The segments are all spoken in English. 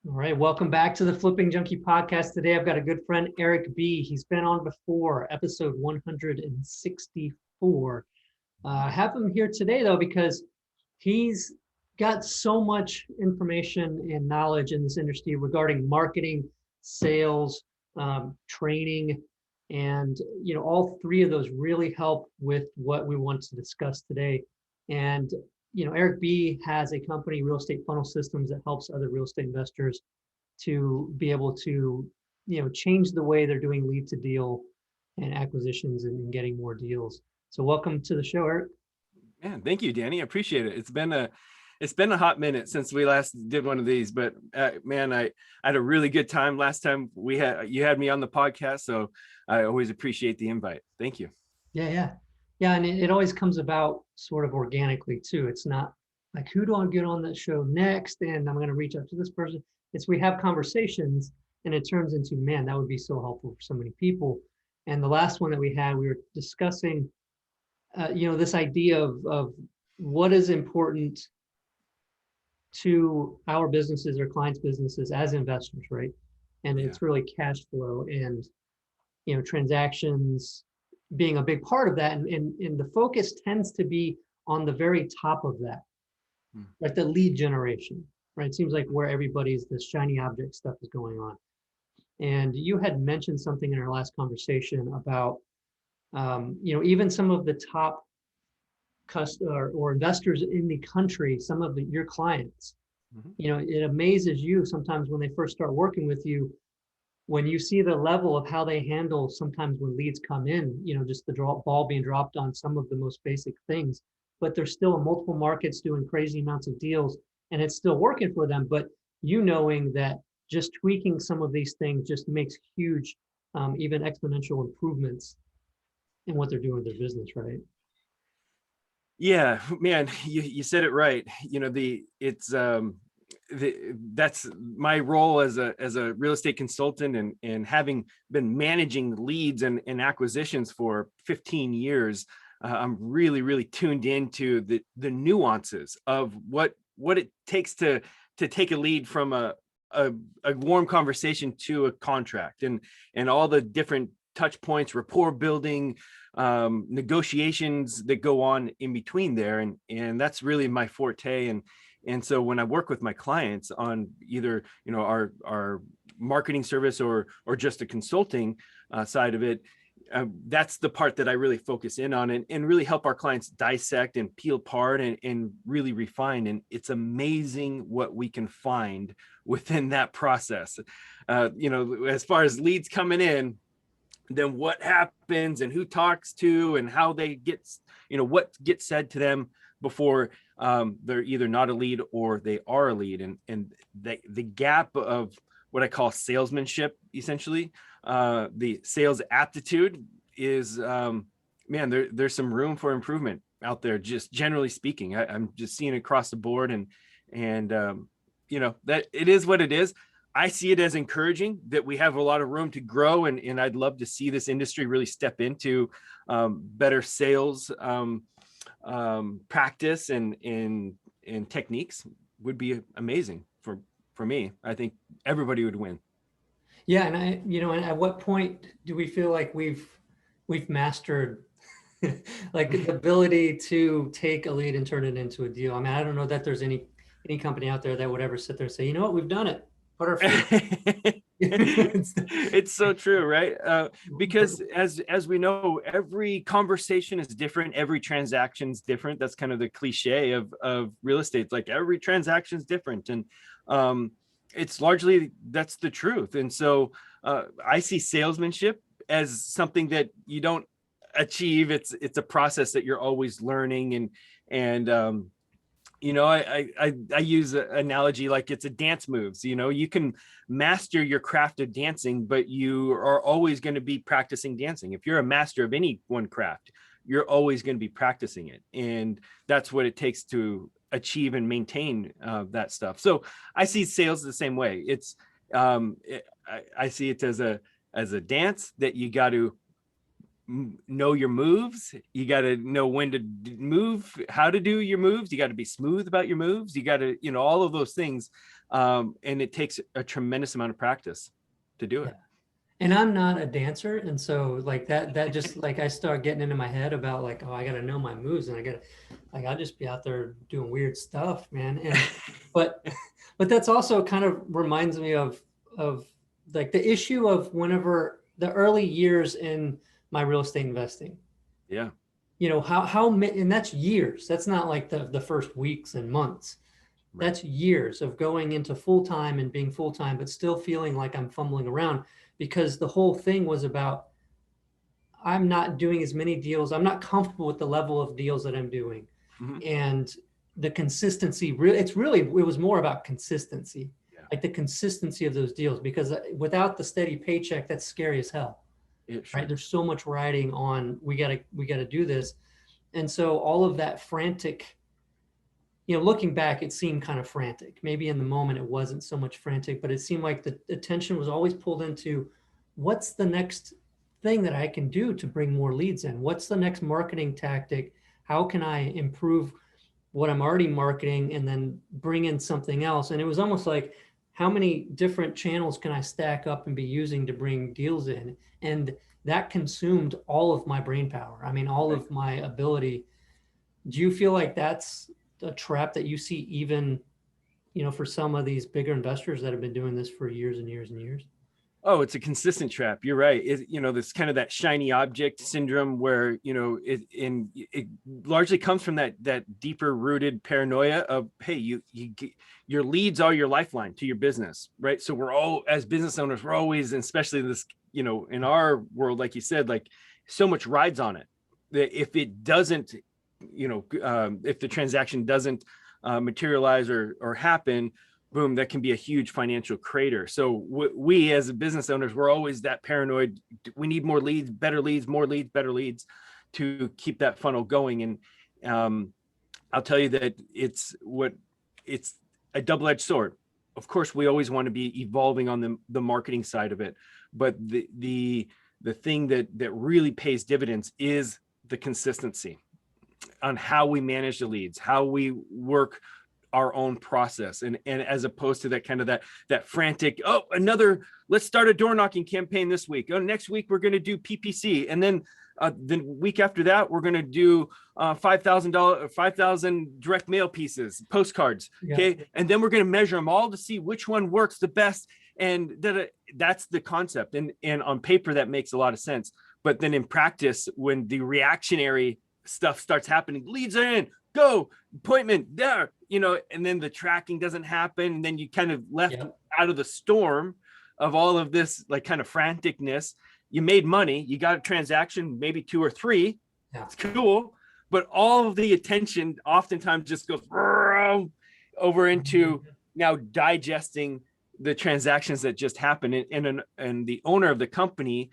All right, welcome back to the Flipping Junkie podcast. Today I've got a good friend, Erik Bee. He's been on before, episode 164. I have him here today, though, because he's got so much information and knowledge in this industry regarding marketing, sales, training, and all three of those really help with what we want to discuss today. And Erik B has a company, Real Estate Funnel Systems, that helps other real estate investors to be able to change the way they're doing lead to deal and acquisitions and getting more deals. So welcome to the show, Erik. Man, thank you, Danny. I appreciate it. It's been a hot minute since we last did one of these, but man, I had a really good time last time you had me on the podcast. So I always appreciate the invite. Thank you. Yeah. And it always comes about sort of organically too. It's not like, who do I get on that show next? And I'm going to reach out to this person. It's we have conversations and it turns into, man, that would be so helpful for so many people. And the last one that we had, we were discussing, this idea of what is important to our businesses or clients' businesses as investors, right? And it's really cash flow and transactions being a big part of that, and the focus tends to be on the very top of that, like the lead generation, right? It seems like where everybody's this shiny object stuff is going on. And you had mentioned something in our last conversation about even some of the top or investors in the country, some of your clients, it amazes you sometimes when they first start working with you, when you see the level of how they handle sometimes when leads come in, just the ball being dropped on some of the most basic things, but they're still in multiple markets doing crazy amounts of deals and it's still working for them. But knowing that just tweaking some of these things just makes huge, even exponential improvements in what they're doing with their business, right? Yeah, man, you said it right. That's my role as a real estate consultant, and having been managing leads and acquisitions for 15 years, I'm really tuned into the nuances of what it takes to take a lead from a warm conversation to a contract, and all the different touch points, rapport building, negotiations that go on in between there. And that's really my forte. And so when I work with my clients on either, our marketing service or just the consulting side of it, that's the part that I really focus in on and really help our clients dissect and peel apart and really refine. And it's amazing what we can find within that process. As far as leads coming in, then what happens and who talks to and how they get, what gets said to them before they're either not a lead or they are a lead. And the gap of what I call salesmanship, essentially, the sales aptitude is, there's some room for improvement out there, just generally speaking. I'm just seeing it across the board, and that it is what it is. I see it as encouraging that we have a lot of room to grow, and I'd love to see this industry really step into better sales practice and techniques. Would be amazing for me. I think everybody would win. Yeah, and and at what point do we feel like we've mastered like the ability to take a lead and turn it into a deal? I mean, I don't know that there's any company out there that would ever sit there and say, you know what, we've done it. Put our feet. It's so true, right? Because as we know, every conversation is different. Every transaction is different. That's kind of the cliche of real estate. It's like every transaction is different. And it's largely, that's the truth. And so I see salesmanship as something that you don't achieve. It's a process that you're always learning. And I use an analogy like it's a dance moves. You can master your craft of dancing, but you are always going to be practicing dancing. If you're a master of any one craft, you're always going to be practicing it. And that's what it takes to achieve and maintain that stuff. So I see sales the same way. I see it as a dance that you got to know your moves. You got to know when to move, how to do your moves. You got to be smooth about your moves. You got to, all of those things. And it takes a tremendous amount of practice to do it. Yeah. And I'm not a dancer. And so like that just like I start getting into my head about like, oh, I got to know my moves and I'll just be out there doing weird stuff, man. And, but that's also kind of reminds me of like the issue of whenever the early years in my real estate investing. Yeah. And that's years. That's not like the first weeks and months. Right. That's years of going into full-time and being full-time, but still feeling like I'm fumbling around because the whole thing was about, I'm not doing as many deals. I'm not comfortable with the level of deals that I'm doing. Mhm. And the consistency, it was more about consistency, Yeah. like the consistency of those deals, because without the steady paycheck, that's scary as hell. Yeah, sure. Right? There's so much riding on, we gotta do this. And so all of that frantic, looking back, it seemed kind of frantic. Maybe in the moment it wasn't so much frantic, but it seemed like the attention was always pulled into what's the next thing that I can do to bring more leads in? What's the next marketing tactic? How can I improve what I'm already marketing and then bring in something else? And it was almost like, how many different channels can I stack up and be using to bring deals in? And that consumed all of my brain power. I mean, all of my ability. Do you feel like that's a trap that you see even, for some of these bigger investors that have been doing this for years and years and years? Oh, it's a consistent trap. You're right. This kind of that shiny object syndrome where, it largely comes from that deeper rooted paranoia of, hey, your leads are your lifeline to your business, right? So we're all, as business owners, we're always, and especially this, in our world, like you said, like so much rides on it that if it doesn't, if the transaction doesn't materialize or happen, boom, that can be a huge financial crater. So we as business owners, we're always that paranoid. We need more leads, better leads, more leads, better leads to keep that funnel going. And I'll tell you that it's a double-edged sword. Of course, we always want to be evolving on the marketing side of it, but the thing that really pays dividends is the consistency on how we manage the leads, how we work our own process, and as opposed to that kind of that frantic, let's start a door knocking campaign this week. Oh, next week we're going to do PPC, and then the week after that we're going to do $5,000 direct mail pieces, postcards. Yeah. Okay, and then we're going to measure them all to see which one works the best. And that's the concept. And on paper that makes a lot of sense, but then in practice, when the reactionary stuff starts happening, leads are in, go, appointment there, and then the tracking doesn't happen, and then you kind of left out of the storm of all of this like kind of franticness. You made money, you got a transaction, maybe 2 or 3. It's cool, but all of the attention oftentimes just goes over into now digesting the transactions that just happened. And the owner of the company,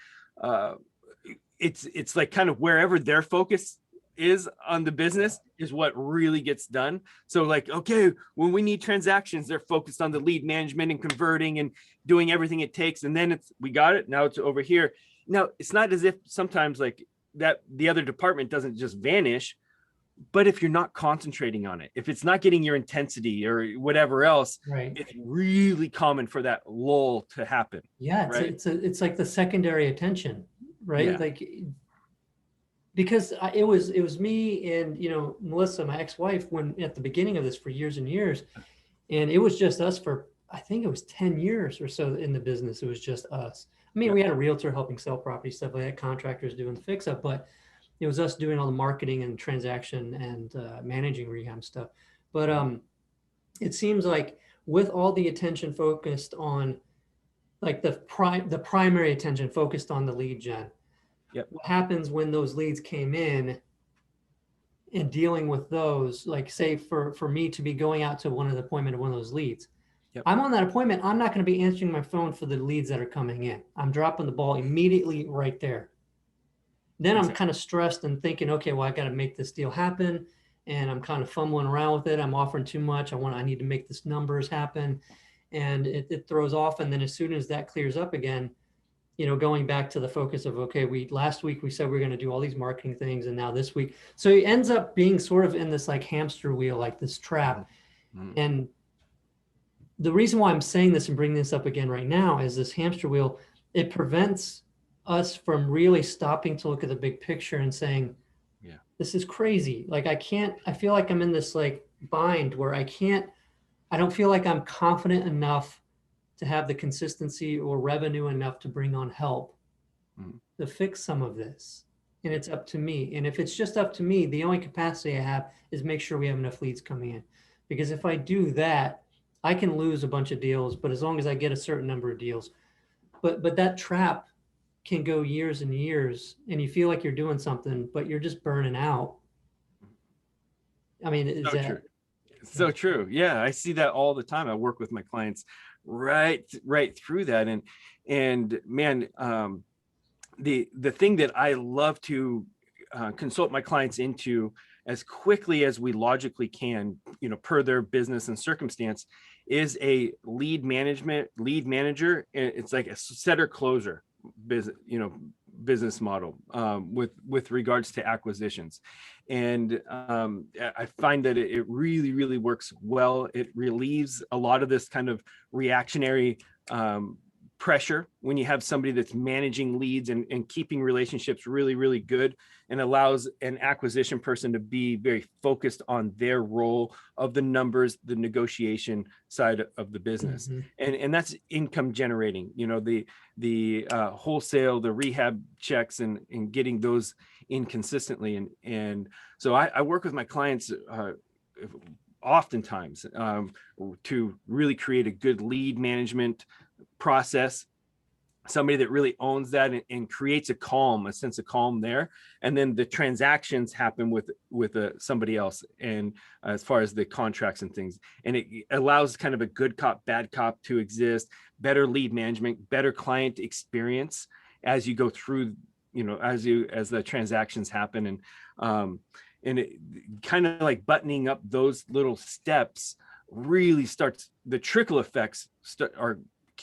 it's like kind of wherever their focus is on the business is what really gets done. So like, okay, when we need transactions, they're focused on the lead management and converting and doing everything it takes. And then we got it. Now it's over here. Now it's not as if sometimes like that the other department doesn't just vanish, but if you're not concentrating on it, if it's not getting your intensity or whatever else, right, it's really common for that lull to happen. Yeah. It's like the secondary attention, right? Yeah. Like, because it was me and, Melissa, my ex-wife, when at the beginning of this for years and years, and it was just us for, I think it was 10 years or so in the business. It was just us. I mean, we had a realtor helping sell property, stuff like that, contractors doing the fix up, but it was us doing all the marketing and transaction and managing rehab stuff. But it seems like with all the attention focused on, like the primary attention focused on the lead gen, what happens when those leads came in and dealing with those, like say for me to be going out to one of the appointment of one of those leads, I'm on that appointment, I'm not going to be answering my phone for the leads that are coming in. I'm dropping the ball immediately right there. Then I'm kind of stressed and thinking, okay, well, I got to make this deal happen. And I'm kind of fumbling around with it. I'm offering too much. I need to make this numbers happen. And it throws off. And then as soon as that clears up again, going back to the focus of, okay, last week we said we are going to do all these marketing things, and now this week, so it ends up being sort of in this like hamster wheel, like this trap. Mm-hmm. And the reason why I'm saying this and bringing this up again right now is this hamster wheel, it prevents us from really stopping to look at the big picture and saying, yeah, this is crazy. Like I feel like I'm in this like bind where I don't feel like I'm confident enough to have the consistency or revenue enough to bring on help to fix some of this. And it's up to me. And if it's just up to me, the only capacity I have is make sure we have enough leads coming in. Because if I do that, I can lose a bunch of deals, but as long as I get a certain number of deals. But that trap can go years and years, and you feel like you're doing something, but you're just burning out. I mean, is so that true? So true. Yeah, I see that all the time. I work with my clients right through that, and man, the thing that I love to consult my clients into as quickly as we logically can, per their business and circumstance, is a lead manager. It's like a setter closer business model with regards to acquisitions. And I find that it really works well. It relieves a lot of this kind of reactionary pressure when you have somebody that's managing leads and keeping relationships really good, and allows an acquisition person to be very focused on their role of the numbers, the negotiation side of the business. And that's income generating, the wholesale, the rehab checks, and getting those in consistently. And so I work with my clients oftentimes to really create a good lead management process, somebody that really owns that and creates a sense of calm there. And then the transactions happen with somebody else, and as far as the contracts and things, and it allows kind of a good cop, bad cop to exist, better lead management, better client experience as you go through, as the transactions happen. And it kind of like buttoning up those little steps really starts, the trickle effects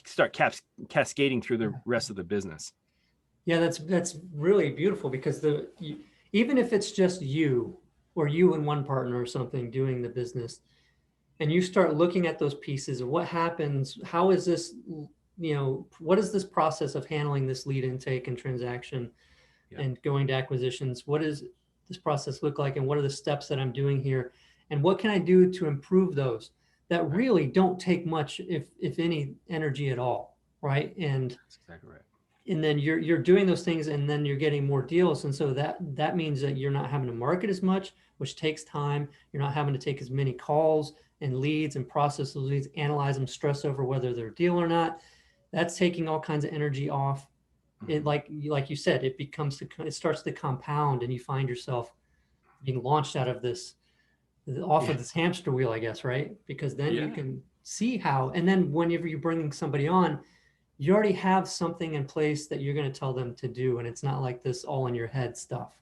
start cascading through the rest of the business. Yeah, that's really beautiful, because even if it's just you or you and one partner or something doing the business, and you start looking at those pieces of what happens, how is this, what is this process of handling this lead intake and transaction and going to acquisitions? What does this process look like, and what are the steps that I'm doing here, and what can I do to improve those that really don't take much, if any, energy at all, right? And that's exactly right. And then you're doing those things, and then you're getting more deals, and so that means that you're not having to market as much, which takes time. You're not having to take as many calls and leads and process those leads, analyze them, stress over whether they're a deal or not. That's taking all kinds of energy off. It, like you said, it starts to compound, and you find yourself being launched of this hamster wheel, I guess, right? Because then you can see how, and then whenever you're bringing somebody on, you already have something in place that you're going to tell them to do, and it's not like this all in your head stuff.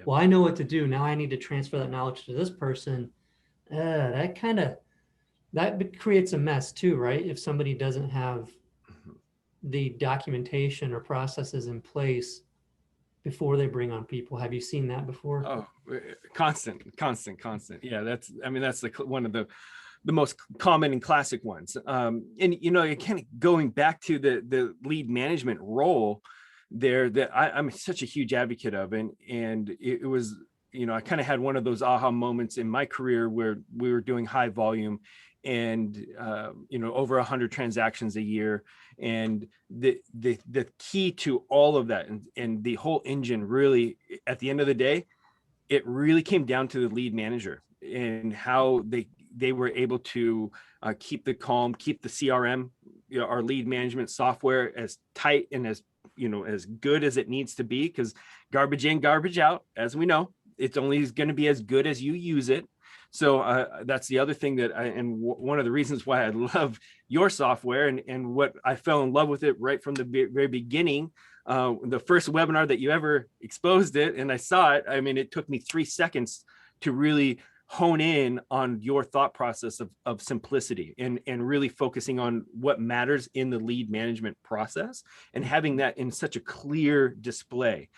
Well, I know what to do now. I need to transfer that knowledge to this person. That creates a mess too, right? If somebody doesn't have the documentation or processes in place before they bring on people. Have you seen that before? Oh, constant. Yeah, that's one of the most common and classic ones. And kind of going back to the lead management role there, that I'm such a huge advocate of, and it was, I kind of had one of those aha moments in my career where we were doing high volume and over 100 transactions a year, and the key to all of that and the whole engine, really at the end of the day, it really came down to the lead manager and how they were able to keep the calm, keep the CRM, our lead management software, as tight and as good as it needs to be, because garbage in, garbage out, as we know, it's only going to be as good as you use it. So that's the other thing one of the reasons why I love your software and what I fell in love with it right from the very beginning. The first webinar that you ever exposed it and I saw it, I mean, it took me 3 seconds to really hone in on your thought process of simplicity and really focusing on what matters in the lead management process and having that in such a clear display.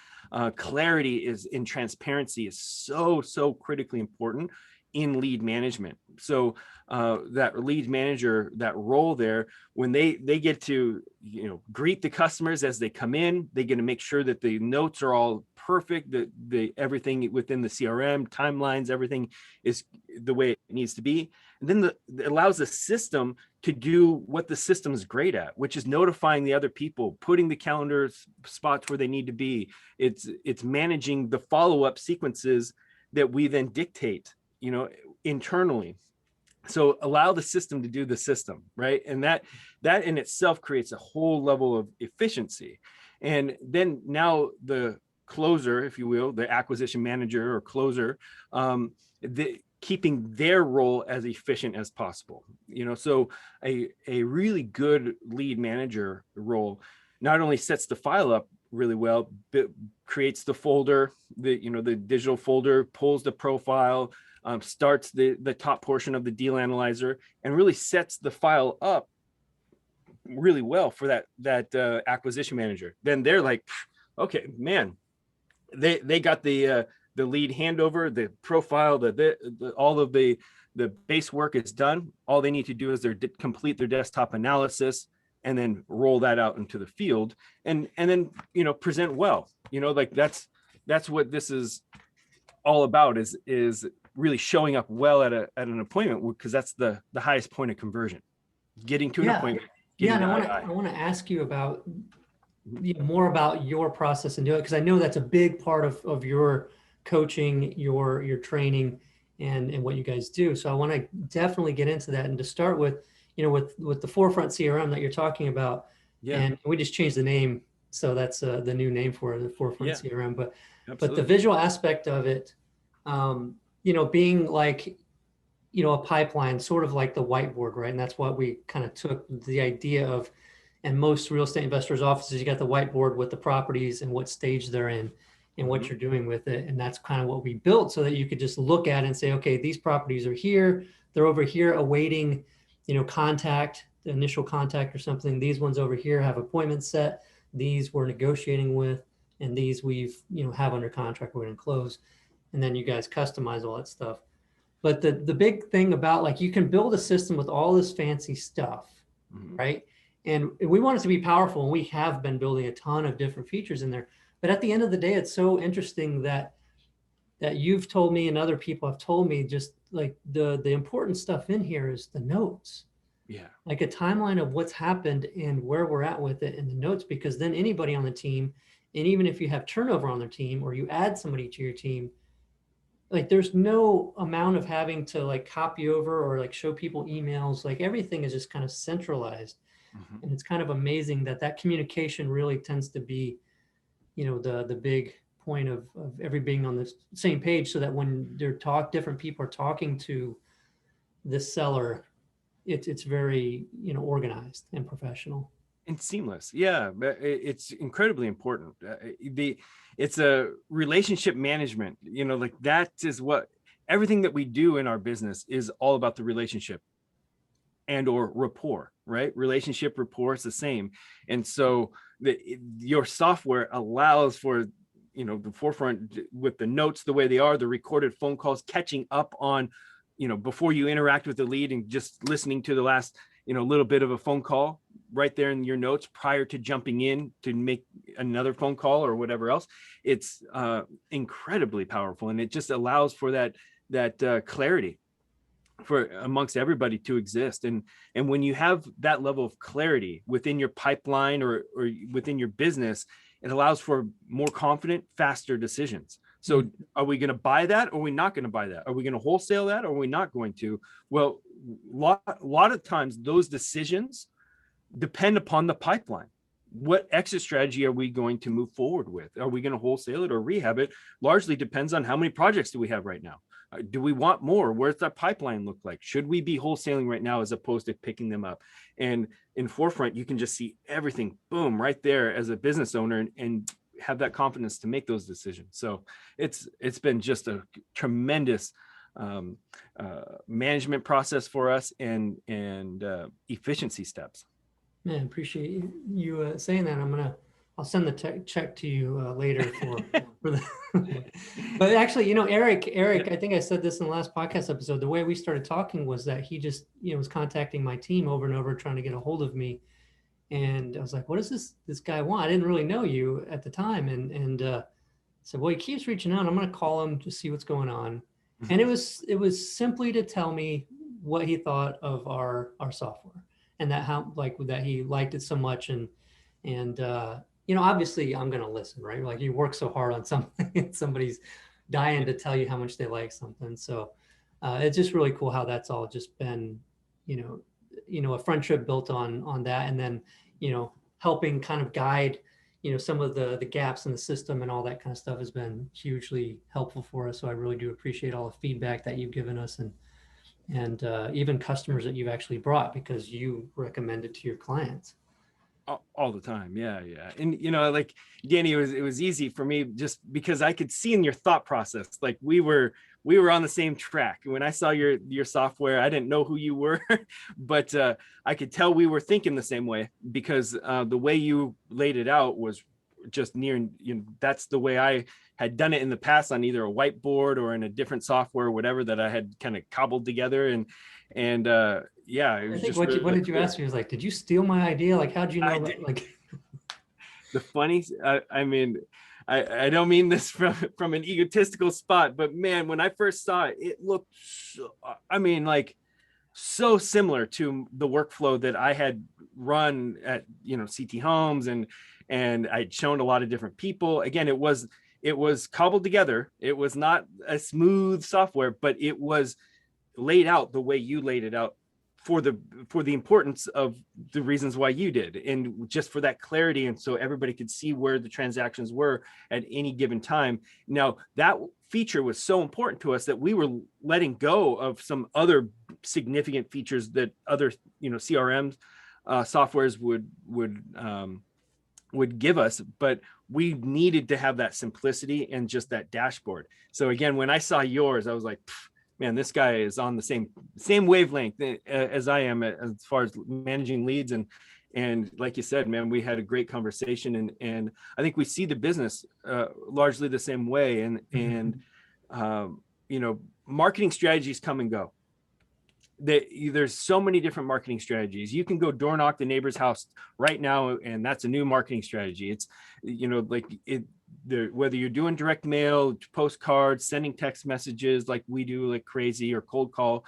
Clarity is in transparency is so critically important in lead management. So that lead manager, that role there, when they get to, you know, greet the customers as they come in, they get to make sure that the notes are all perfect, that the everything within the CRM timelines, everything is the way it needs to be. And then it allows the system to do what the system is great at, which is notifying the other people, putting the calendar spots where they need to be. It's managing the follow-up sequences that we then dictate, you know, internally. So allow the system to do the system, right? And that in itself creates a whole level of efficiency. And then now the closer, if you will, the acquisition manager or closer, keeping their role as efficient as possible. You know, so a really good lead manager role not only sets the file up really well, but creates the folder, the digital folder, pulls the profile, starts the top portion of the deal analyzer, and really sets the file up really well for that acquisition manager. Then they're like, okay, man, they got the lead handover, the profile, all of the base work is done. All they need to do is complete their desktop analysis and then roll that out into the field and then, you know, present well. You know, like that's what this is all about, is really showing up well at an appointment, because that's the highest point of conversion, getting to an appointment. Yeah, and I want to ask you about more about your process and do it, because I know that's a big part of your coaching, your training, and what you guys do. So I want to definitely get into that. And to start with, you know, with the Forefront CRM that you're talking about, and we just changed the name, so that's the new name for it, the Forefront CRM. But Absolutely. But the visual aspect of it, you know, being like, you know, a pipeline, sort of like the whiteboard, right? And that's what we kind of took the idea of. And most real estate investors' offices, you got the whiteboard with the properties and what stage they're in and what you're doing with it. And that's kind of what we built, so that you could just look at it and say, okay, these properties are here. They're over here awaiting, you know, contact, the initial contact or something. These ones over here have appointments set. These we're negotiating with, and these we've, you know, have under contract, we're going to close. And then you guys customize all that stuff. But the big thing about, like, you can build a system with all this fancy stuff, right? And we want it to be powerful, and we have been building a ton of different features in there. But at the end of the day, it's so interesting that you've told me, and other people have told me, just like the important stuff in here is the notes. Yeah. Like a timeline of what's happened and where we're at with it in the notes, because then anybody on the team, and even if you have turnover on their team or you add somebody to your team, like there's no amount of having to like copy over or like show people emails. Like everything is just kind of centralized. And it's kind of amazing that communication really tends to be, you know, the big point of everybody being on the same page, so that when different people are talking to this seller, it's very, you know, organized and professional and seamless. Yeah, but it's incredibly important. It's a relationship management, you know, like that is what everything that we do in our business is all about, the relationship and or rapport, right? Relationship, rapport is the same. And so your software allows for, you know, the Forefront with the notes the way they are, the recorded phone calls, catching up on, you know, before you interact with the lead and just listening to the last, you know, little bit of a phone call right there in your notes prior to jumping in to make another phone call or whatever else. It's incredibly powerful, and it just allows for that clarity for amongst everybody to exist. And when you have that level of clarity within your pipeline or within your business, it allows for more confident, faster decisions. So are we going to buy that, or are we not going to buy that? Are we going to wholesale that, or are we not going to? Well, a lot of times those decisions depend upon the pipeline. What exit strategy are we going to move forward with? Are we going to wholesale it or rehab it? Largely depends on how many projects do we have right now. Do we want more? Where's that pipeline look like? Should we be wholesaling right now as opposed to picking them up? And in Forefront, you can just see everything, boom, right there as a business owner, and have that confidence to make those decisions. So it's been just a tremendous management process for us and efficiency steps. Man, appreciate you saying that. I'll send the check to you later for the. But actually, Erik, I think I said this in the last podcast episode. The way we started talking was that he just, was contacting my team over and over, trying to get a hold of me. And I was like, what does this guy want? I didn't really know you at the time. And said, well, he keeps reaching out. I'm going to call him to see what's going on. And it was simply to tell me what he thought of our software, and that he liked it so much. And obviously I'm going to listen, right? Like, you work so hard on something and somebody's dying to tell you how much they like something. So it's just really cool how that's all just been, a friendship built on that. And then, helping kind of guide, some of the gaps in the system and all that kind of stuff has been hugely helpful for us. So I really do appreciate all the feedback that you've given us, and even customers that you've actually brought because you recommended to your clients. All the time. Yeah. And, like Danny, it was easy for me just because I could see in your thought process, like we were on the same track. When I saw your software, I didn't know who you were, but I could tell we were thinking the same way because the way you laid it out was just near, that's the way I had done it in the past on either a whiteboard or in a different software or whatever that I had kind of cobbled together. And yeah, it was just what did you ask me? He was like, did you steal my idea? Like, how'd you know that? Like, the funny, I mean, I don't mean this from an egotistical spot, but man, when I first saw it, it looked so similar to the workflow that I had run at, CT Homes, and I'd shown a lot of different people. Again, it was cobbled together. It was not a smooth software, but it was laid out the way you laid it out for the importance of the reasons why you did, and just for that clarity, and so everybody could see where the transactions were at any given time. Now, that feature was so important to us that we were letting go of some other significant features that other CRM softwares would give us, but we needed to have that simplicity and just that dashboard. So again, when I saw yours, I was like, man, this guy is on the same wavelength as I am as far as managing leads. And like you said, man, we had a great conversation, and I think we see the business largely the same way. And marketing strategies come and go. There's so many different marketing strategies. You can go door knock the neighbor's house right now, and that's a new marketing strategy. It's whether you're doing direct mail, postcards, sending text messages like we do like crazy, or cold call,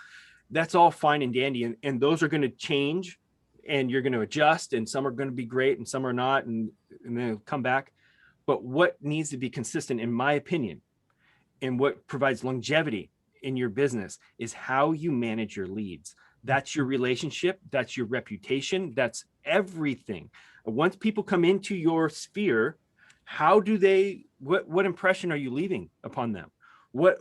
that's all fine and dandy. And those are going to change, and you're going to adjust, and some are going to be great and some are not, and then they'll come back. But what needs to be consistent, in my opinion, and what provides longevity in your business is how you manage your leads. That's your relationship. That's your reputation. That's everything. Once people come into your sphere, how do what impression are you leaving upon them? What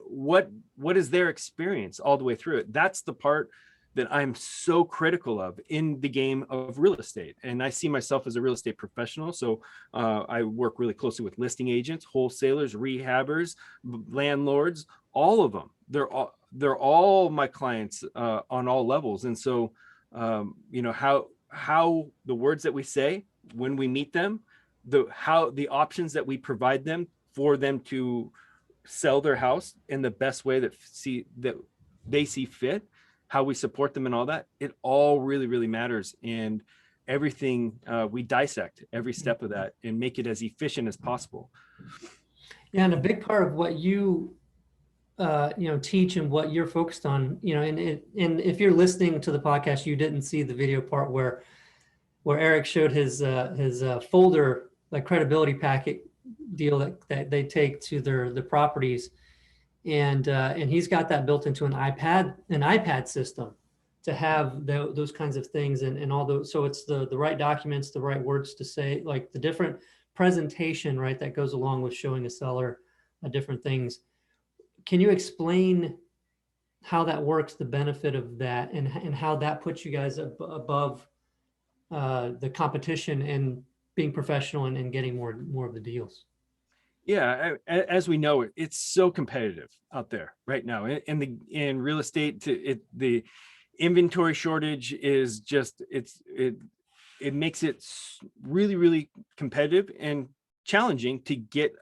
is their experience all the way through it? That's the part that I'm so critical of in the game of real estate. And I see myself as a real estate professional. So I work really closely with listing agents, wholesalers, rehabbers, landlords, all of them. They're all my clients on all levels. And so, how the words that we say when we meet them, the options that we provide them for them to sell their house in the best way that they see fit, how we support them and all that, it all really, really matters. And everything, we dissect every step of that and make it as efficient as possible. Yeah. And a big part of what you, teach and what you're focused on, and if you're listening to the podcast, you didn't see the video part where Erik showed his folder, like credibility packet deal that they take to the properties. And he's got that built into an iPad system to have those kinds of things and all those. So it's the right documents, the right words to say, like the different presentation, right, that goes along with showing a seller different things. Can you explain how that works, the benefit of that, and how that puts you guys above the competition and being professional and getting more of the deals? Yeah, as we know, it's so competitive out there right now. In real estate, the inventory shortage is just it makes it really, really competitive and challenging to get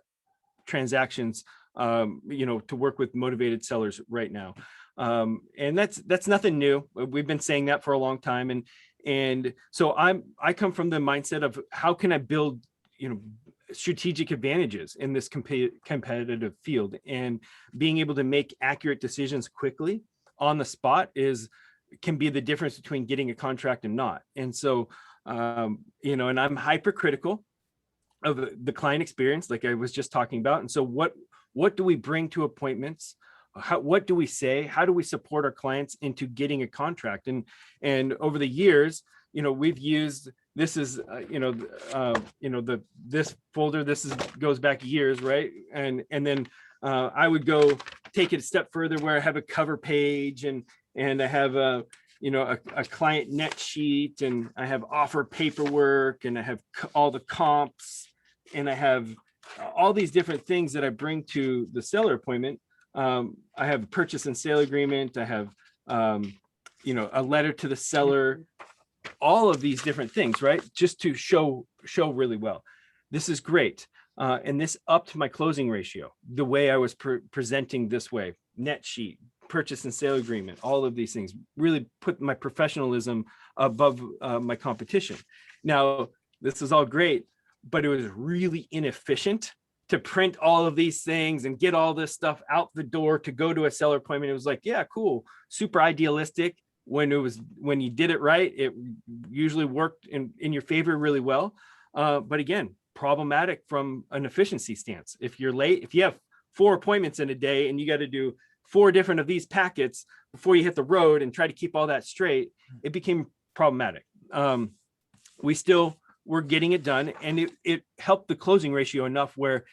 transactions, to work with motivated sellers right now. And that's nothing new. We've been saying that for a long time. And so I come from the mindset of how can I build, strategic advantages in this competitive field, and being able to make accurate decisions quickly on the spot can be the difference between getting a contract and not. And so, and I'm hypercritical of the client experience, like I was just talking about. And so what do we bring to appointments? What do we say? How do we support our clients into getting a contract? And over the years, we've used, this is, this folder, goes back years, right? And then I would go take it a step further, where I have a cover page, and I have a client net sheet, and I have offer paperwork, and I have all the comps, and I have all these different things that I bring to the seller appointment. I have a purchase and sale agreement. I have, a letter to the seller, all of these different things, right? Just to show really well. This is great. And this upped my closing ratio, the way I was presenting this way, net sheet, purchase and sale agreement, all of these things really put my professionalism above my competition. Now, this is all great, but it was really inefficient to print all of these things and get all this stuff out the door to go to a seller appointment. It was like, yeah, cool, super idealistic. When you did it right, it usually worked in your favor really well. But again, problematic from an efficiency stance. If you're late, if you have 4 appointments in a day and you got to do 4 different of these packets before you hit the road and try to keep all that straight, it became problematic. We still were getting it done, and it helped the closing ratio enough where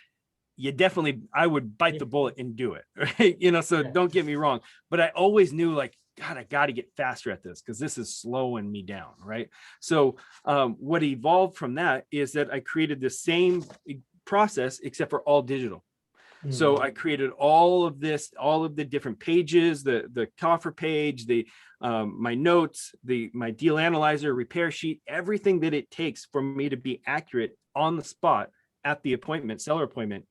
I would bite the bullet and do it, right? So don't get me wrong, but I always knew, like, God, I got to get faster at this because this is slowing me down, right? So what evolved from that is that I created the same process except for all digital. So I created all of the different pages, the offer page, my notes, my deal analyzer, repair sheet, everything that it takes for me to be accurate on the spot at the seller appointment.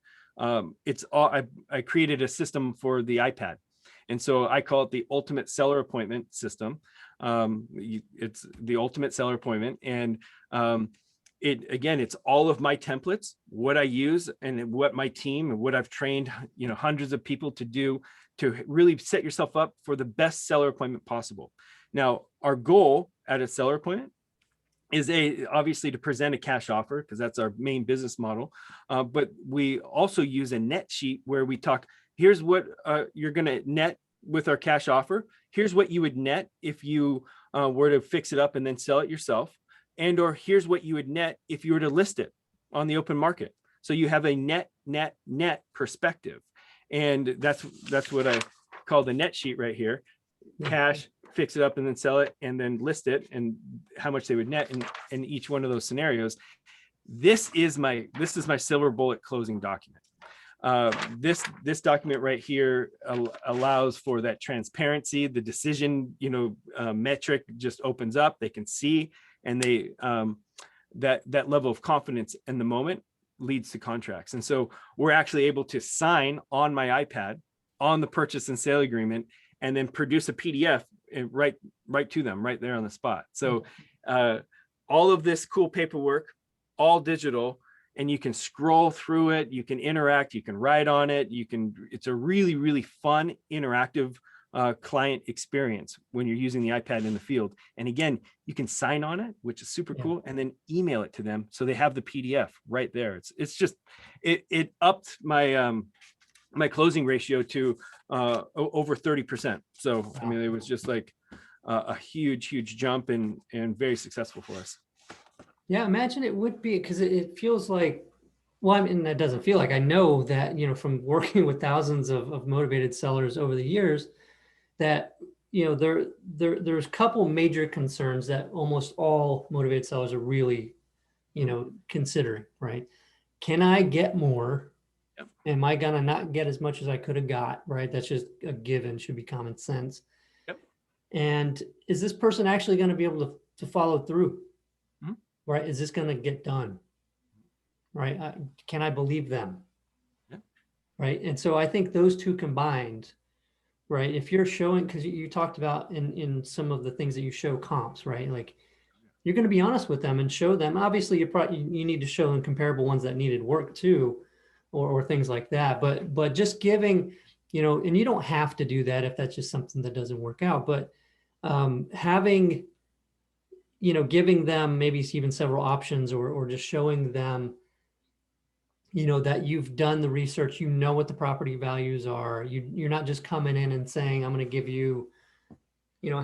It's all, I created a system for the iPad. And so I call it the ultimate seller appointment system. It's the ultimate seller appointment. And it's all of my templates, what I use, and what my team and what I've trained, hundreds of people to do to really set yourself up for the best seller appointment possible. Now, our goal at a seller appointment is obviously to present a cash offer, because that's our main business model. But we also use a net sheet where we talk, here's what you're going to net with our cash offer. Here's what you would net if you were to fix it up and then sell it yourself. Or here's what you would net if you were to list it on the open market. So you have a net perspective. And that's what I call the net sheet right here. Cash, fix it up and then sell it, and then list it, and how much they would net in each one of those scenarios. This is my silver bullet closing document. This document right here allows for that transparency. The decision, metric just opens up. They can see, and they that level of confidence in the moment leads to contracts. And so we're actually able to sign on my iPad on the purchase and sale agreement, and then produce a PDF and write to them right there on the spot. So all of this cool paperwork, all digital, and you can scroll through it, you can interact, you can write on it, it's a really, really fun, interactive client experience when you're using the iPad in the field. And again, you can sign on it, which is super cool, and then email it to them so they have the PDF right there. It's just it upped my my closing ratio to over 30%. So I mean, it was just like a huge jump, and very successful for us. Yeah, imagine it would be, because it feels like, well, I mean, that doesn't feel like, I know that, from working with thousands of motivated sellers over the years, that, there's a couple major concerns that almost all motivated sellers are really, considering, right? Can I get more Yep. Am I gonna not get as much as I could have got, right? That's just a given, should be common sense. Yep. And is this person actually going to be able to follow through, Mhm. right? Is this going to get done, right? Can I believe them, Yep. right? And so I think those two combined, right? If you're showing, because you talked about in some of the things that you show comps, right? Like you're going to be honest with them and show them. Obviously, you need to show them comparable ones that needed work too, or things like that. But just giving, and you don't have to do that if that's just something that doesn't work out. But having, giving them maybe even several options, or just showing them, that you've done the research, what the property values are. You're not just coming in and saying, I'm going to give you,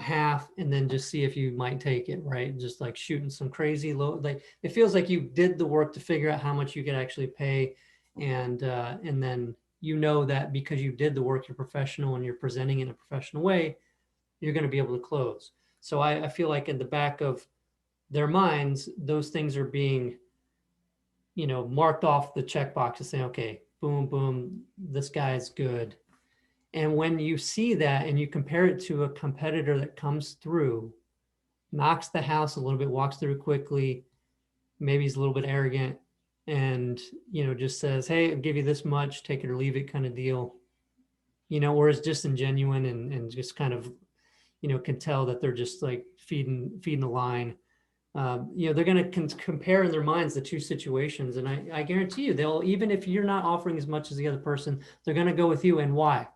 half, and then just see if you might take it, right? Just like shooting some crazy low, like it feels like you did the work to figure out how much you could actually pay. And then, that because you did the work, you're professional and you're presenting it in a professional way, you're going to be able to close. So I feel like in the back of their minds, those things are being, marked off the checkbox to say, okay, boom, boom, this guy's good. And when you see that and you compare it to a competitor that comes through, knocks the house a little bit, walks through quickly, maybe he's a little bit arrogant, and just says, hey, I'll give you this much, take it or leave it kind of deal, or is just ingenuine and just kind of, can tell that they're just like feeding the line. They're going to compare in their minds the two situations. And I guarantee you, they'll, even if you're not offering as much as the other person, they're going to go with you. And why?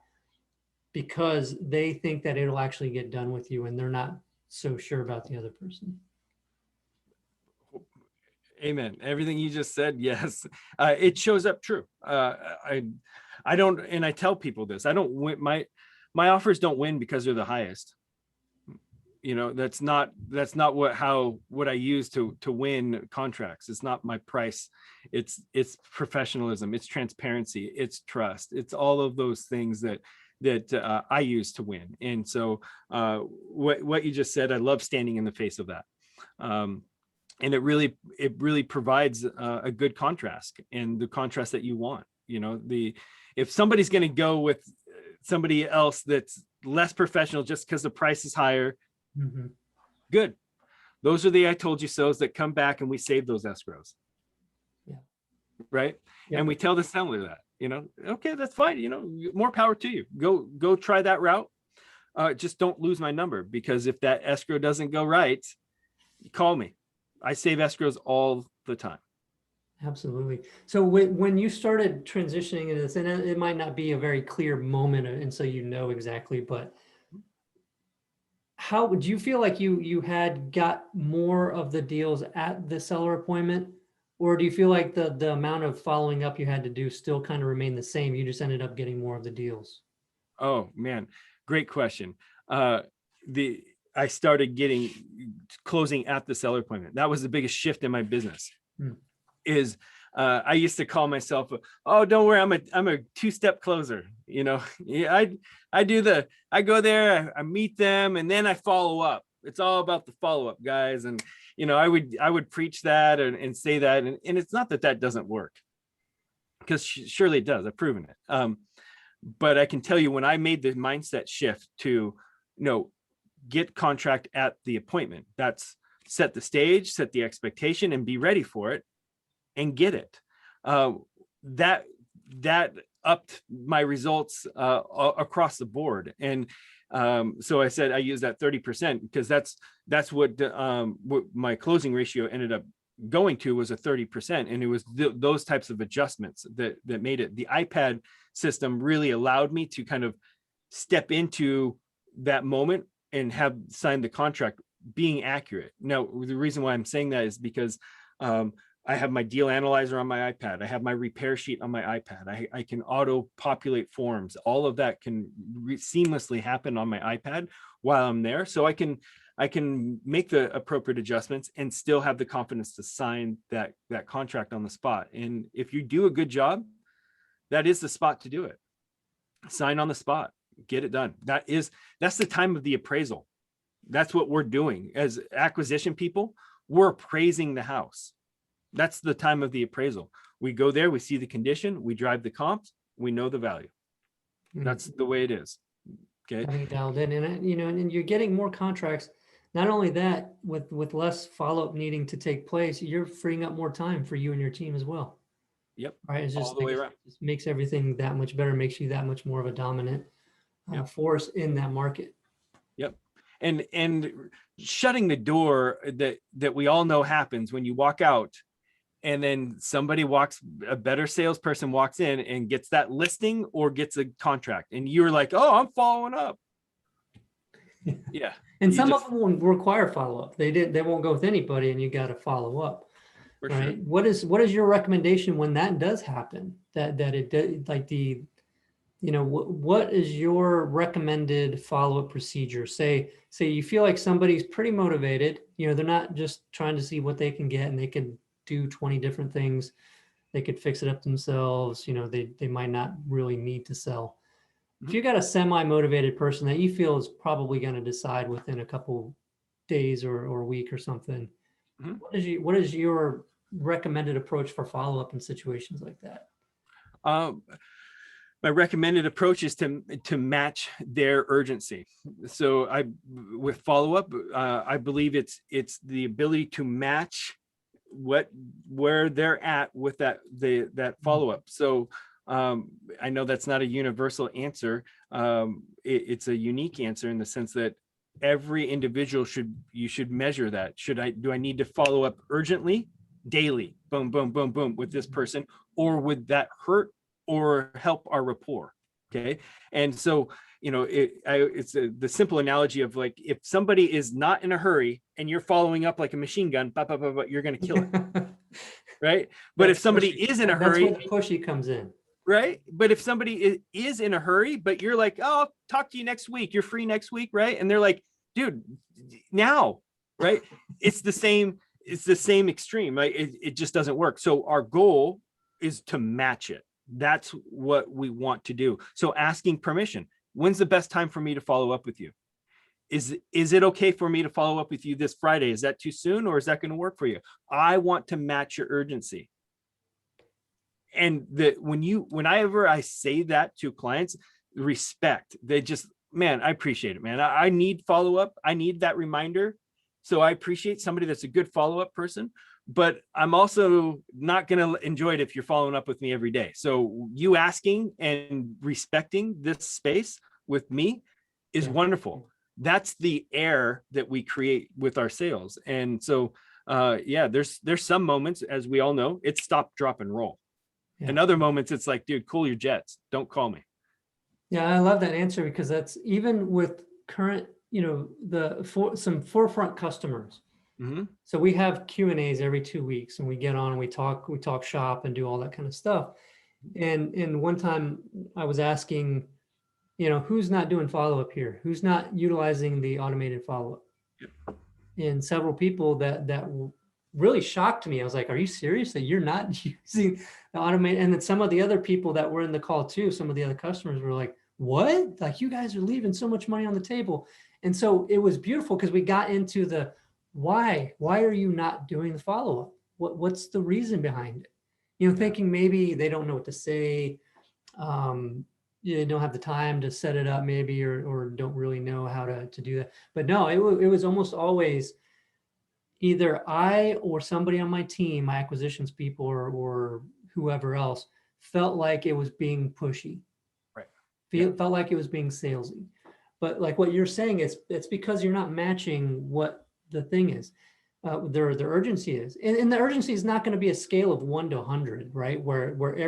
Because they think that it'll actually get done with you and they're not so sure about the other person. Amen. Everything you just said, yes, it shows up true. I don't, and I tell people this, I don't win, my offers don't win because they're the highest. That's not what I use to win contracts. It's not my price. It's professionalism, it's transparency, it's trust. It's all of those things that I use to win. And so what you just said, I love standing in the face of that. And it really provides a good contrast, and the contrast that you want. If somebody's going to go with somebody else that's less professional just because the price is higher, mm-hmm. Good. Those are the I told you so's that come back and we save those escrows. Yeah. Right. Yep. And we tell the seller that, okay, that's fine. More power to you. Go try that route. Just don't lose my number, because if that escrow doesn't go right, call me. I save escrows all the time. Absolutely. So when you started transitioning into this, and it might not be a very clear moment, and so exactly, but how would you feel like you had got more of the deals at the seller appointment, or do you feel like the amount of following up you had to do still kind of remained the same? You just ended up getting more of the deals. Oh man, great question. I started closing at the seller appointment. That was the biggest shift in my business. Is I used to call myself, oh, don't worry, I'm a two-step closer. I go there, I meet them, and then I follow up. It's all about the follow-up, guys. And I would preach that and say that, and it's not that doesn't work, because surely it does. I've proven it. But I can tell you, when I made the mindset shift to get contract at the appointment, that's set the stage, set the expectation, and be ready for it, and get it. That upped my results across the board. And so I said I use that 30%, because that's what my closing ratio ended up going to, was a 30%. And it was those types of adjustments that made it. The iPad system really allowed me to kind of step into that moment and have signed the contract being accurate. Now, the reason why I'm saying that is because I have my deal analyzer on my iPad. I have my repair sheet on my iPad. I can auto populate forms. All of that can seamlessly happen on my iPad while I'm there. So I can make the appropriate adjustments and still have the confidence to sign that contract on the spot. And if you do a good job, that is the spot to do it. Sign on the spot, get it done. That's the time of the appraisal. That's what we're doing as acquisition people. We're appraising the house. That's the time of the appraisal. We go there, we see the condition, we drive the comps, we know the value. That's the way it is. Okay. Having it dialed in, and and you're getting more contracts. Not only that, with less follow-up needing to take place, you're freeing up more time for you and your team as well. Yep. Right. It's just all the way around. Just makes everything that much better, makes you that much more of a dominant force in that market. Yep. And shutting the door that we all know happens when you walk out, and then a better salesperson walks in and gets that listing or gets a contract, and you're like, oh, I'm following up. Yeah. And some of them will require follow-up. They won't go with anybody, and you got to follow up. Right. Sure. What is your recommendation when that does happen? What is your recommended follow-up procedure? Say you feel like somebody's pretty motivated, they're not just trying to see what they can get, and they can do 20 different things. They could fix it up themselves. They might not really need to sell. If you got a semi-motivated person that you feel is probably going to decide within a couple days or a week or something, what is your recommended approach for follow-up in situations like that? My recommended approach is to match their urgency. So with follow-up, I believe it's the ability to match where they're at with that follow-up. So I know that's not a universal answer. It's a unique answer in the sense that every individual you should measure that. Do I need to follow up urgently, daily, boom, boom, boom, boom, with this person, or would that hurt or help our rapport? Okay. And so, it's the simple analogy of like, if somebody is not in a hurry and you're following up like a machine gun, you're going to kill it. Right. But if somebody is in a hurry, that's where the pushy comes in. Right. But if somebody is in a hurry, but you're like, oh, I'll talk to you next week. You're free next week. Right. And they're like, dude, now, right. It's the same extreme. Right. It just doesn't work. So our goal is to match it. That's what we want to do. So asking permission, when's the best time for me to follow up with you? Is it okay for me to follow up with you this Friday? Is that too soon, or is that going to work for you? I want to match your urgency. And whenever I say that to clients, respect, they just, man, I appreciate it, man. I need follow-up. I need that reminder. So I appreciate somebody that's a good follow-up person, but I'm also not going to enjoy it if you're following up with me every day. So you asking and respecting this space with me is wonderful. That's the air that we create with our sales. And so, there's some moments, as we all know, it's stop, drop, and roll. In other moments, it's like, dude, cool your jets. Don't call me. Yeah, I love that answer, because that's even with current, some forefront customers. Mm-hmm. So we have Q&As every 2 weeks, and we get on and we talk shop and do all that kind of stuff. And one time I was asking, who's not doing follow-up here? Who's not utilizing the automated follow-up? Yep. And several people that really shocked me. I was like, are you serious that you're not using the automated? And then some of the other people that were in the call too, some of the other customers were like, what? Like, you guys are leaving so much money on the table. And so it was beautiful, because we got into the why are you not doing the follow-up? What's the reason behind it? Thinking maybe they don't know what to say. They don't have the time to set it up maybe, or don't really know how to do that. But no, it was almost always either I or somebody on my team, my acquisitions people or whoever else, felt like it was being pushy. Right. Felt like it was being salesy. But like what you're saying is, it's because you're not matching what the thing is, their urgency is. And the urgency is not going to be a scale of 1 to 100, right? Where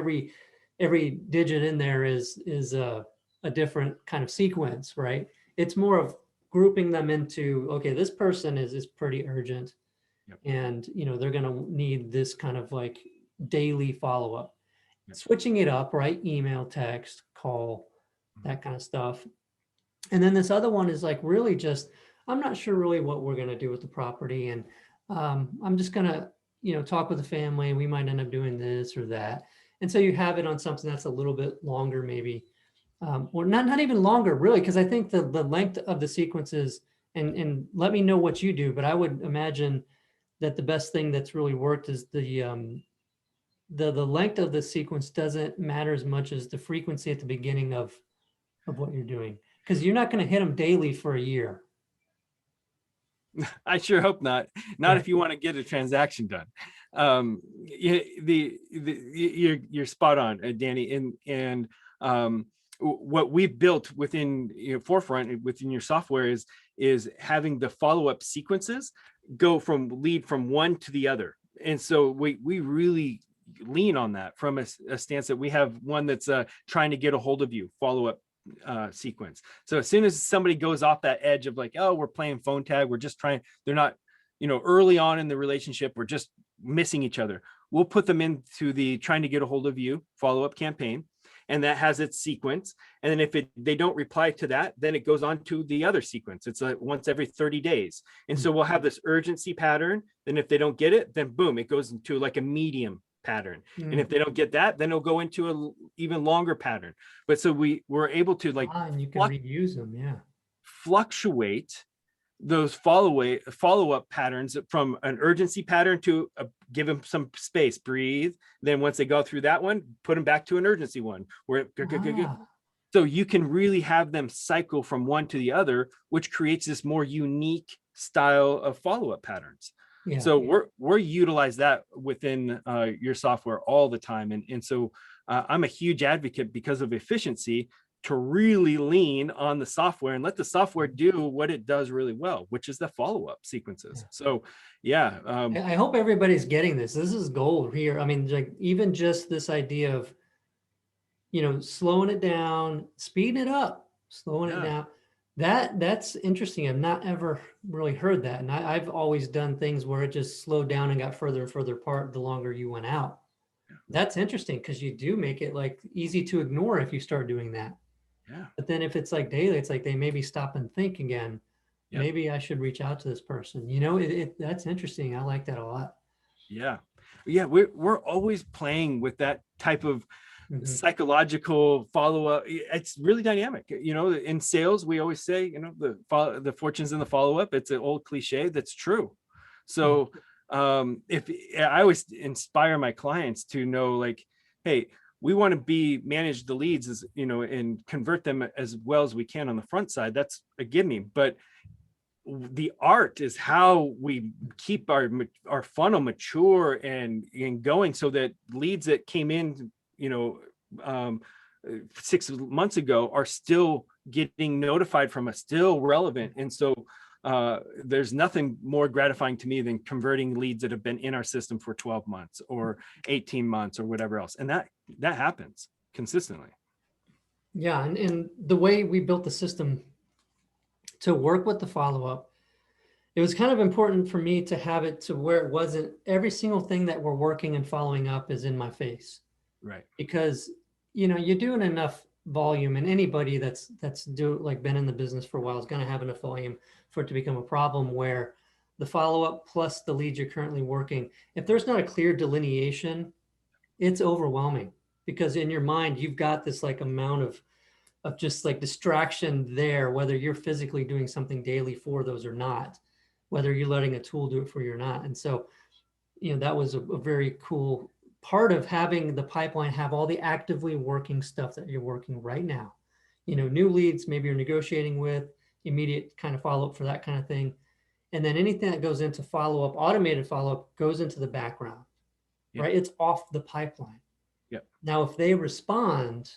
every digit in there is a different kind of sequence, right? It's more of grouping them into, okay, this person is pretty urgent. Yep. And they're going to need this kind of like daily follow-up. Yep. Switching it up, right? Email, text, call, that kind of stuff. And then this other one is like really just, I'm not sure really what we're going to do with the property, and I'm just going to talk with the family, and we might end up doing this or that. And so you have it on something that's a little bit longer maybe, or not even longer really, because I think the length of the sequences, and let me know what you do, but I would imagine that the best thing that's really worked is the the length of the sequence doesn't matter as much as the frequency at the beginning of what you're doing, because you're not going to hit them daily for a year. I sure hope not. Not if you want to get a transaction done. You're spot on, Danny. And what we've built within Forefront within your software is having the follow-up sequences go from lead from one to the other. And so we really lean on that from a stance that we have one that's trying to get a hold of you, follow-up sequence. So as soon as somebody goes off that edge of like, oh, we're playing phone tag, we're just trying, they're not, early on in the relationship, we're just missing each other, we'll put them into the trying to get a hold of you follow-up campaign, and that has its sequence. And then if they don't reply to that, then it goes on to the other sequence. It's like once every 30 days. And so we'll have this urgency pattern. Then if they don't get it, then boom, it goes into like a medium pattern. And if they don't get that, then it'll go into an even longer pattern. But so we're able to like and you can reuse them, fluctuate those follow-up patterns from an urgency pattern to give them some space, breathe. Then once they go through that one, put them back to an urgency one where so you can really have them cycle from one to the other, which creates this more unique style of follow-up patterns. So we're utilize that within your software all the time. And so I'm a huge advocate because of efficiency to really lean on the software and let the software do what it does really well, which is the follow-up sequences. So I hope everybody's getting this. This is gold here. I mean, like even just this idea of, slowing it down, speeding it up, slowing it down. That's interesting. I've not ever really heard that. And I've always done things where it just slowed down and got further and further apart the longer you went out. That's interesting because you do make it like easy to ignore if you start doing that. But then if it's like daily, it's like they maybe stop and think again. Maybe I should reach out to this person. That's interesting. I like that a lot. We're always playing with that type of psychological follow-up. It's really dynamic. In sales, we always say, the fortune's in the follow-up. It's an old cliche that's true. So if I always inspire my clients to know, like, hey, we want to manage the leads as and convert them as well as we can on the front side. That's a gimme. But the art is how we keep our funnel mature and going, so that leads that came in 6 months ago are still getting notified from us, still relevant. And so there's nothing more gratifying to me than converting leads that have been in our system for 12 months or 18 months or whatever else. And that happens consistently. And the way we built the system to work with the follow-up, it was kind of important for me to have it to where it wasn't every single thing that we're working and following up is in my face. Right. Because, you're doing enough volume, and anybody that's been in the business for a while is going to have enough volume for it to become a problem where the follow-up plus the leads you're currently working, if there's not a clear delineation, it's overwhelming, because in your mind, you've got this like amount of just like distraction there, whether you're physically doing something daily for those or not, whether you're letting a tool do it for you or not. And so, that was a very cool part of having the pipeline have all the actively working stuff that you're working right now. New leads, maybe you're negotiating with, immediate kind of follow-up for that kind of thing. And then anything that goes into follow-up, automated follow-up, goes into the background, right? It's off the pipeline. Now, if they respond,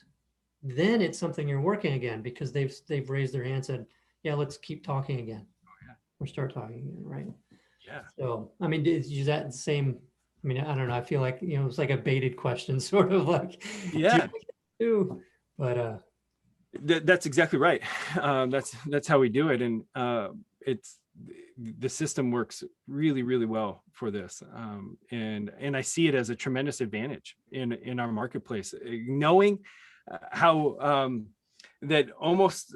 then it's something you're working again, because they've raised their hand, said, let's keep talking again. Or start talking again, right? So, I mean, is that the same? I mean, I don't know. I feel like, it's like a baited question, sort of like, but that's exactly right. That's how we do it. And the system works really, really well for this. And I see it as a tremendous advantage in our marketplace, knowing how that almost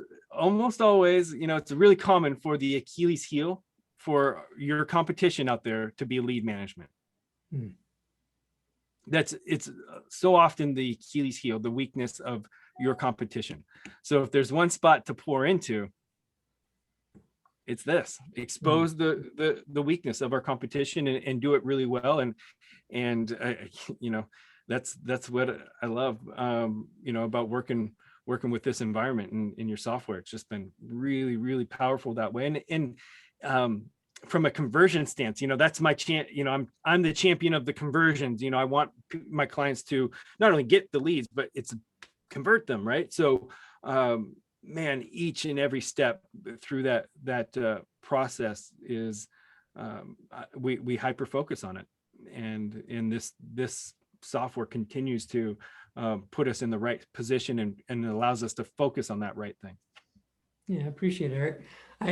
always, it's really common for the Achilles heel for your competition out there to be lead management. It's so often the Achilles heel, the weakness of your competition. So if there's one spot to pour into, it's this: expose the weakness of our competition and do it really well. And you know, that's what I love, you know, about working with this environment in your software. It's just been really, really powerful that way. And from a conversion stance, you know, that's my you know, I'm the champion of the conversions. You know, I want my clients to not only get the leads, but it's convert them, right? So man, each and every step through that process is we hyper focus on it, and this software continues to put us in the right position and allows us to focus on that right thing. Yeah, I appreciate it, Erik.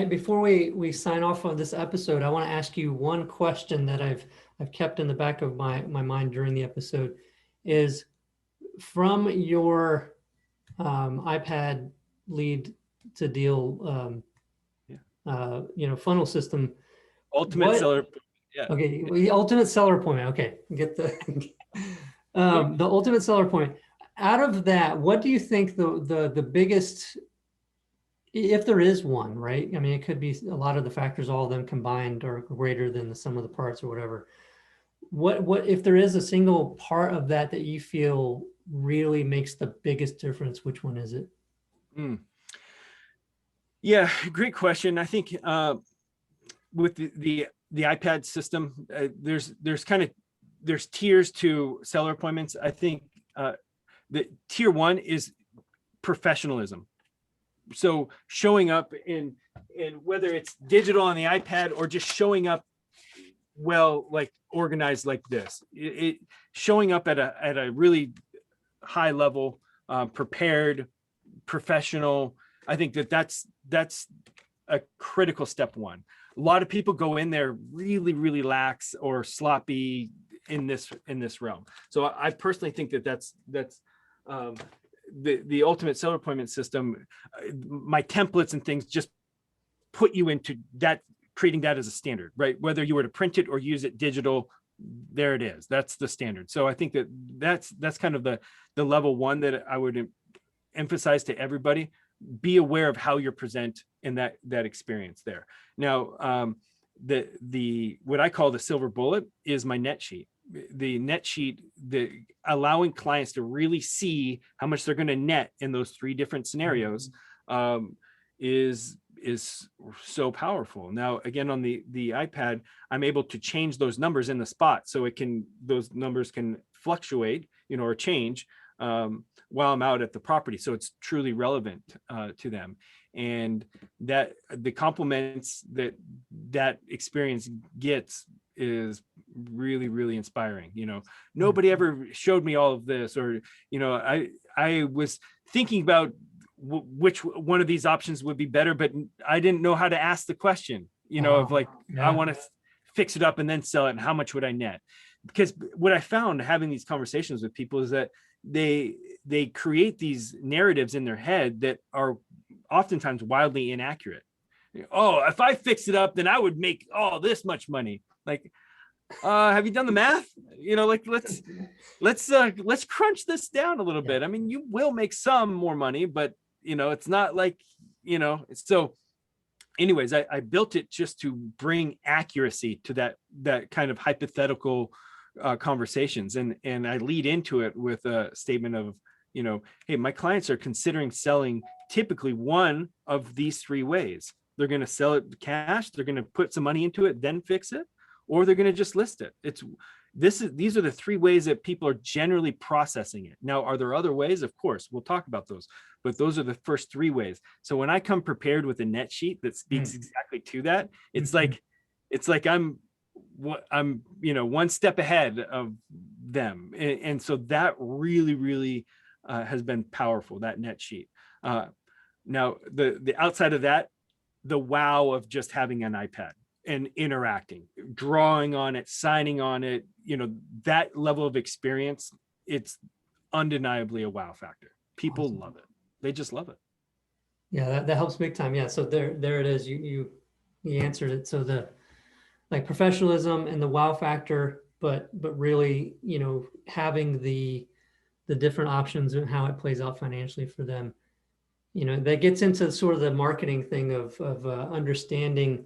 Before we sign off on this episode, I want to ask you one question that I've kept in the back of my mind during the episode. Is from your iPad lead to deal you know, funnel system, Ultimate seller. Yeah. Okay, the ultimate seller point. Okay, get the the ultimate seller point. Out of that, what do you think the biggest, if there is one, right? I mean, it could be a lot of the factors, all of them combined, are greater than the sum of the parts or whatever. What if there is a single part of that you feel really makes the biggest difference? Which one is it? Yeah, great question. I think with the iPad system, there's tiers to seller appointments. I think the tier one is professionalism. So showing up in whether it's digital on the iPad or just showing up well, like organized like this, showing up at a really high level, prepared, professional. I think that's a critical step one. A lot of people go in there really, really lax or sloppy in this realm. So I personally think that's the ultimate seller appointment system. My templates and things just put you into that, creating that as a standard, right? Whether you were to print it or use it digital, there it is. That's the standard. So I think that's kind of the level one that I would emphasize to everybody. Be aware of how you present in that experience there. Now, the what I call the silver bullet is my net sheet. The net sheet, allowing clients to really see how much they're going to net in those three different scenarios, is so powerful. Now, again, on the iPad, I'm able to change those numbers in the spot, so those numbers can fluctuate, you know, or change while I'm out at the property. So it's truly relevant to them. And that the compliments that experience gets is really, really inspiring. You know, nobody ever showed me all of this, or, you know, I was thinking about which one of these options would be better, but I didn't know how to ask the question, you know, of like, I want to fix it up and then sell it, and how much would I net? Because what I found having these conversations with people is that they create these narratives in their head that are oftentimes wildly inaccurate. Oh, if I fix it up, then I would make this much money. Like, have you done the math? You know, like let's crunch this down a little bit. I mean, you will make some more money, but you know, it's not like, you know. So anyways, I built it just to bring accuracy to that kind of hypothetical conversations, and I lead into it with a statement of, you know, hey, my clients are considering selling typically one of these three ways. They're going to sell it cash, they're going to put some money into it, then fix it, or they're going to just list it. These are the three ways that people are generally processing it. Now, are there other ways? Of course, we'll talk about those, but those are the first three ways. So when I come prepared with a net sheet that speaks exactly to that, it's like I'm, you know, one step ahead of them. And so that really, really has been powerful, that net sheet. Now, the outside of that, the wow of just having an iPad and interacting, drawing on it, signing on it, you know, that level of experience, it's undeniably a wow factor. People love it. They just love it. Yeah, that helps big time. Yeah. So there it is. You answered it. So the like professionalism and the wow factor, but really, you know, having the different options and how it plays out financially for them. that gets into sort of the marketing thing of understanding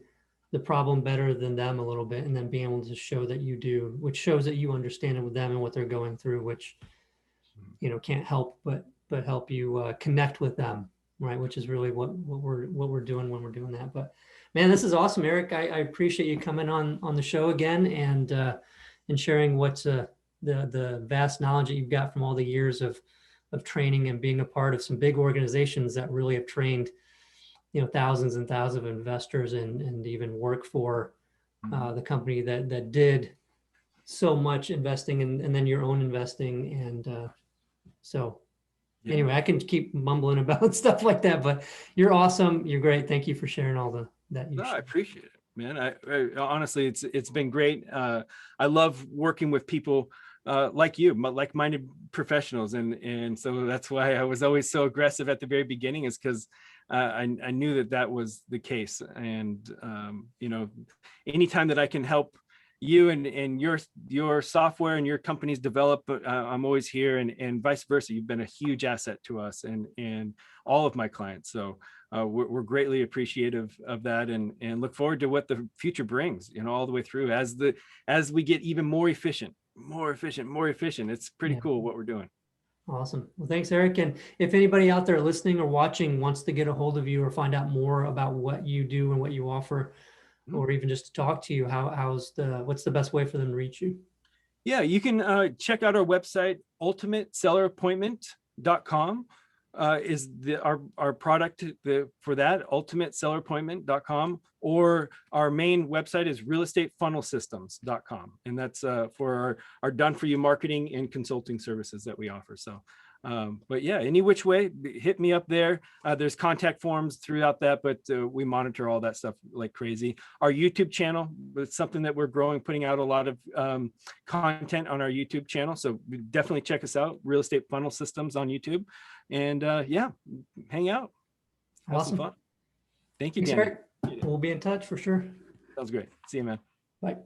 the problem better than them a little bit, and then being able to show that you do, which shows that you understand it with them and what they're going through, which, can't help but help you connect with them, right? Which is really what we're doing when we're doing that. But man, this is awesome, Erik. I appreciate you coming on the show again and sharing what's the vast knowledge that you've got from all the years of training and being a part of some big organizations that really have trained, thousands and thousands of investors and even work for the company that did so much investing and then your own investing. And so anyway, I can keep mumbling about stuff like that, but you're awesome. You're great. Thank you for sharing all that you No, I shared. appreciate it, man. I honestly, it's been great. I love working with people like you, like-minded professionals, and so that's why I was always so aggressive at the very beginning, is because I knew that was the case. And anytime that I can help you and your software and your companies develop, I'm always here, and vice versa. You've been a huge asset to us and all of my clients. So we're greatly appreciative of that, and look forward to what the future brings, all the way through as we get even more efficient. It's pretty cool what we're doing. Awesome. Well, thanks, Erik. And if anybody out there listening or watching wants to get a hold of you or find out more about what you do and what you offer, or even just to talk to you, what's the best way for them to reach you? Yeah, you can check out our website, ultimatesellerappointment.com. Is our product for that, ultimatesellerappointment.com, or our main website is realestatefunnelsystems.com, and that's for our done for you marketing and consulting services that we offer. So but yeah, any which way, hit me up there. There's contact forms throughout that, but we monitor all that stuff like crazy. Our YouTube channel, it's something that we're growing, putting out a lot of content on our YouTube channel. So definitely check us out, Real Estate Funnel Systems on YouTube. And yeah, hang out. Have some fun. Thank you, Danny. We'll be in touch for sure. Sounds great. See you, man. Bye.